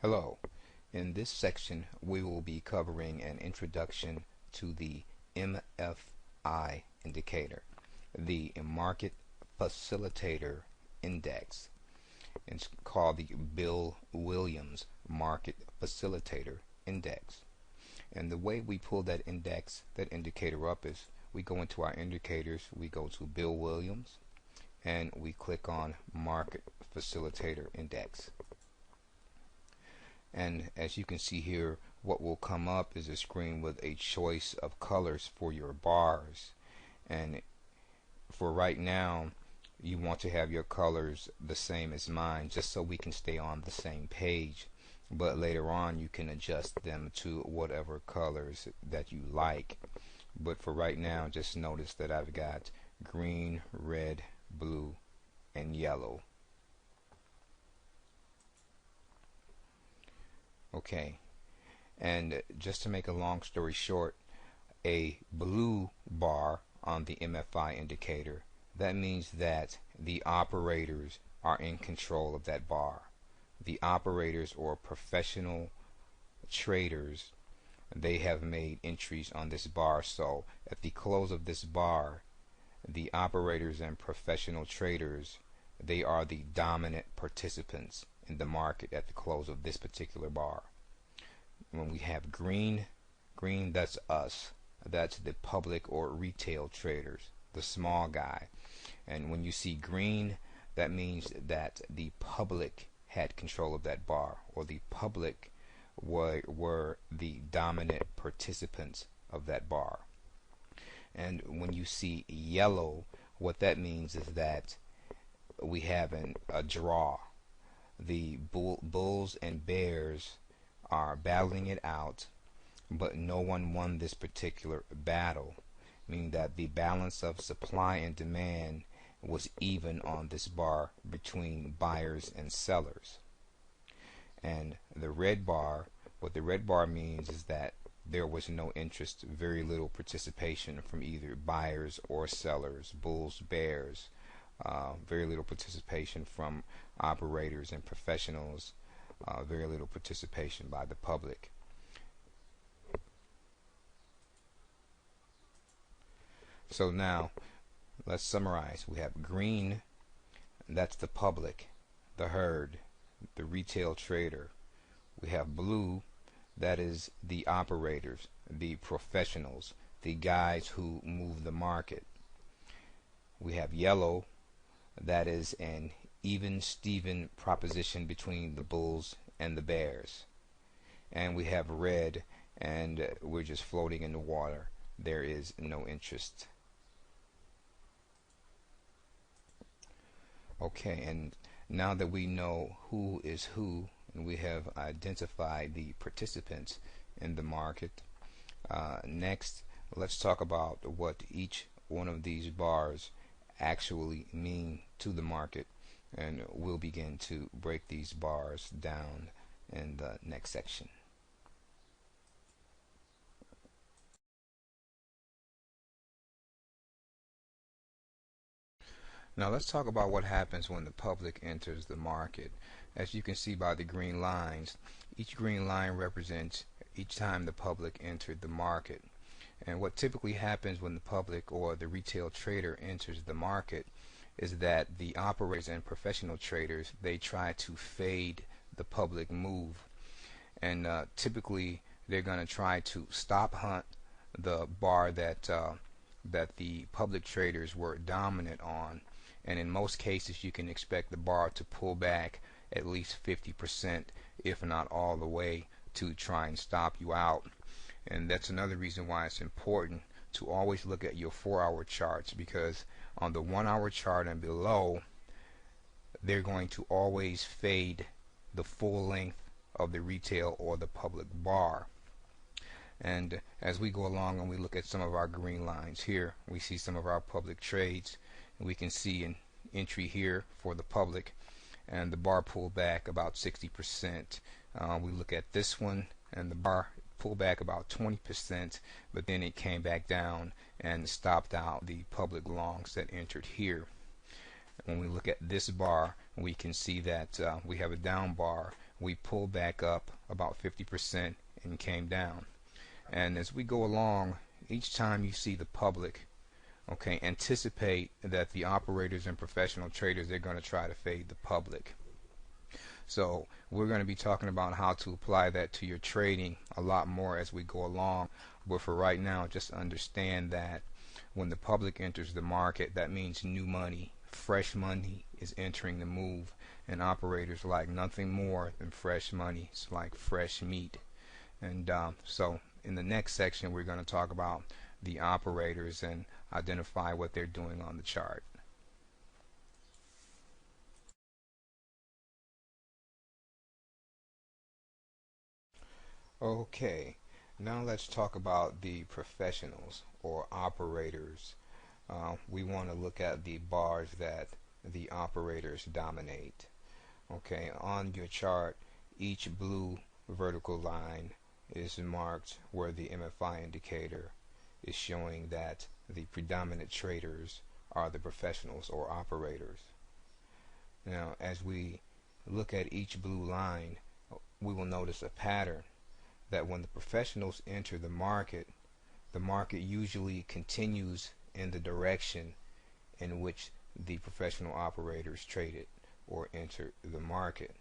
Hello. In this section, we will be covering an introduction to the MFI indicator, the Market Facilitator Index. It's called the Bill Williams Market Facilitator Index. And the way we pull that indicator up is we go into our indicators, we go to Bill Williams, and we click on Market Facilitator Index. And as you can see here, what will come up is a screen with a choice of colors for your bars. And for right now, you want to have your colors the same as mine, just so we can stay on the same page. But later on, you can adjust them to whatever colors that you like. But for right now, just notice that I've got green, red, blue, and yellow. Okay, and just to make a long story short, a blue bar on the MFI indicator, that means that the operators are in control of that bar. The operators or professional traders, they have made entries on this bar, so at the close of this bar, the operators and professional traders, they are the dominant participants in the market at the close of this particular bar. When we have green, that's us. That's the public or retail traders, the small guy. And when you see green, that means that the public had control of that bar, or the public were the dominant participants of that bar. And when you see yellow, what that means is that we have a draw. The bulls and bears are battling it out, but no one won this particular battle, meaning that the balance of supply and demand was even on this bar between buyers and sellers. And the red bar, what the red bar means is that there was no interest, very little participation from either buyers or sellers, bulls, bears, very little participation from operators and professionals, very little participation by the public. So now, let's summarize. We have green, that's the public, the herd, the retail trader. We have blue, that is the operators, the professionals, the guys who move the market. We have yellow, that is an even-steven proposition between the bulls and the bears. And we have red, and we're just floating in the water. There is no interest. Okay, and now that we know who is who, and we have identified the participants in the market, next let's talk about what each one of these bars actually mean to the market, and we'll begin to break these bars down in the next section. Now let's talk about what happens when the public enters the market. As you can see by the green lines, each green line represents each time the public entered the market. And what typically happens when the public or the retail trader enters the market is that the operators and professional traders, they try to fade the public move. And typically they're going to try to stop hunt the bar that the public traders were dominant on. And in most cases, you can expect the bar to pull back at least 50%, if not all the way, to try and stop you out. And that's another reason why it's important to always look at your 4-hour charts, because on the 1-hour chart and below, they're going to always fade the full length of the retail or the public bar. And as we go along and we look at some of our green lines here, we see some of our public trades. We can see an entry here for the public, and the bar pulled back about 60%. We look at this one, and the bar pulled back about 20%, but then it came back down and stopped out the public longs that entered here. When we look at this bar, we can see that we have a down bar, we pulled back up about 50% and came down. And as we go along, each time you see the public, okay, anticipate that the operators and professional traders, they're going to try to fade the public. So we're going to be talking about how to apply that to your trading a lot more as we go along. But for right now, just understand that when the public enters the market, that means new money, fresh money is entering the move, and operators like nothing more than fresh money. It's like fresh meat. And so in the next section, we're going to talk about the operators and identify what they're doing on the chart. Okay, now let's talk about the professionals or operators. We want to look at the bars that the operators dominate. Okay, on your chart, each blue vertical line is marked where the MFI indicator is showing that the predominant traders are the professionals or operators. Now, as we look at each blue line, we will notice a pattern that when the professionals enter the market usually continues in the direction in which the professional operators traded or entered the market.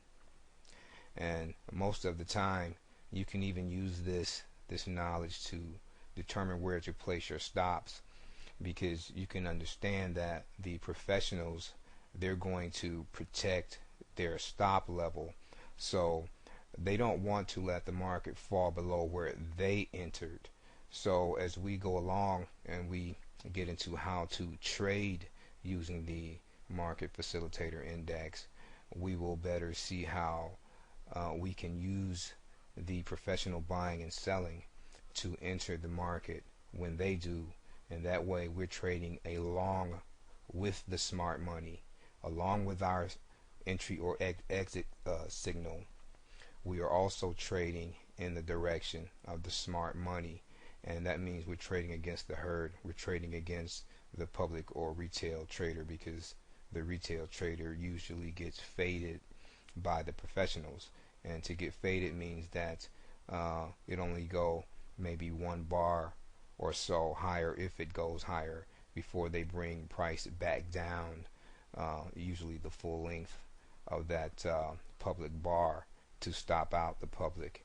And most of the time, you can even use this knowledge to determine where to place your stops, because you can understand that the professionals, they're going to protect their stop level, so they don't want to let the market fall below where they entered. So as we go along and we get into how to trade using the market facilitator index, we will better see how we can use the professional buying and selling to enter the market when they do, and that way we're trading along with the smart money, along with our entry or exit signal. We are also trading in the direction of the smart money, and that means we're trading against the herd. We're trading against the public or retail trader, because the retail trader usually gets faded by the professionals. And to get faded means that it only go maybe one bar or so higher, if it goes higher, before they bring price back down, usually the full length of that public bar, to stop out the public.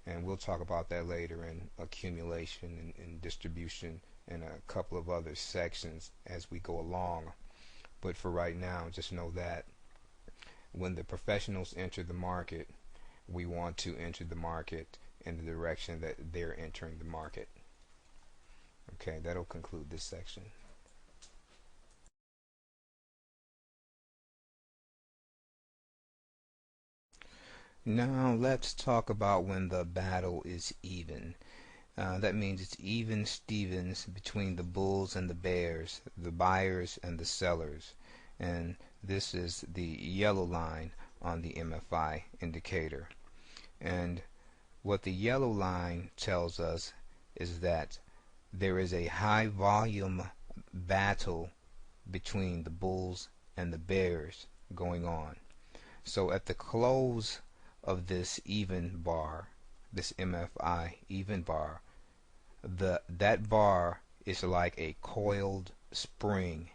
And we'll talk about that later in accumulation and distribution and a couple of other sections as we go along. But for right now, just know that when the professionals enter the market, we want to enter the market in the direction that they're entering the market. Okay, that'll conclude this section. Now let's talk about when the battle is even. That means it's even Stevens between the bulls and the bears, the buyers and the sellers. And this is the yellow line on the MFI indicator. And what the yellow line tells us is that there is a high volume battle between the bulls and the bears going on. So at the close of this even bar, this MFI even bar, that bar is like a coiled spring.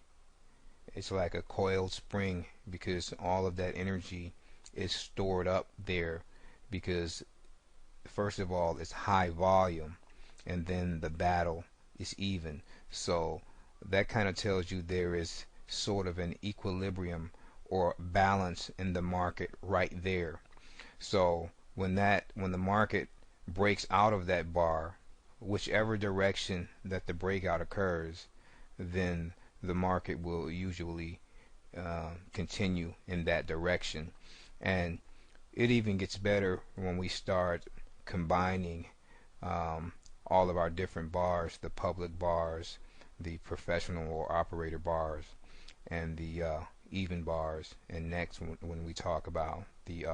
It's like a coiled spring, because all of that energy is stored up there, because first of all it's high volume, and then the battle is even. So that kind of tells you there is sort of an equilibrium or balance in the market right there. So when the market breaks out of that bar, whichever direction that the breakout occurs, then the market will usually continue in that direction. And it even gets better when we start combining all of our different bars, the public bars, the professional or operator bars, and the even bars. And next, when we talk about the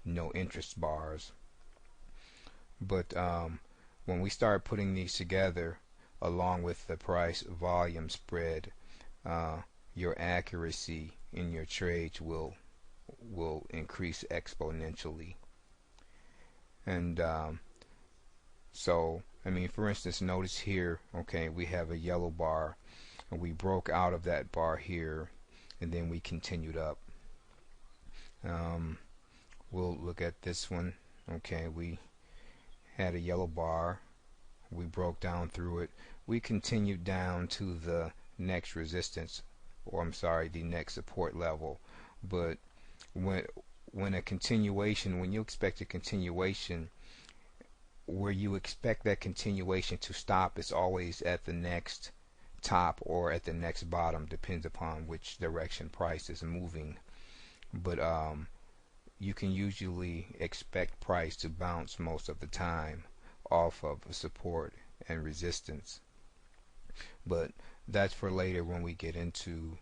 no interest bars. But when we start putting these together along with the price volume spread, your accuracy in your trades will will increase exponentially. And so, I mean, for instance, notice here, okay, we have a yellow bar, and we broke out of that bar here, and then we continued up. We'll look at this one. Okay, we had a yellow bar, we broke down through it, we continued down to the next resistance, or I'm sorry, the next support level. But when you expect a continuation, where you expect that continuation to stop is always at the next top or at the next bottom, depends upon which direction price is moving. But you can usually expect price to bounce most of the time off of support and resistance. But that's for later when we get into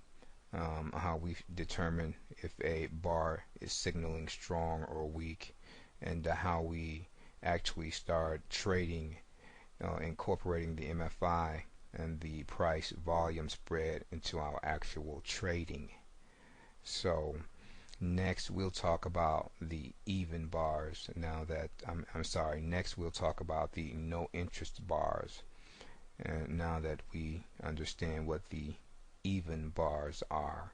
how we determine if a bar is signaling strong or weak, and how we actually start trading, incorporating the MFI and the price volume spread into our actual trading. So next we'll talk about the even bars. Now that next we'll talk about the no interest bars, and now that we understand what the even bars are.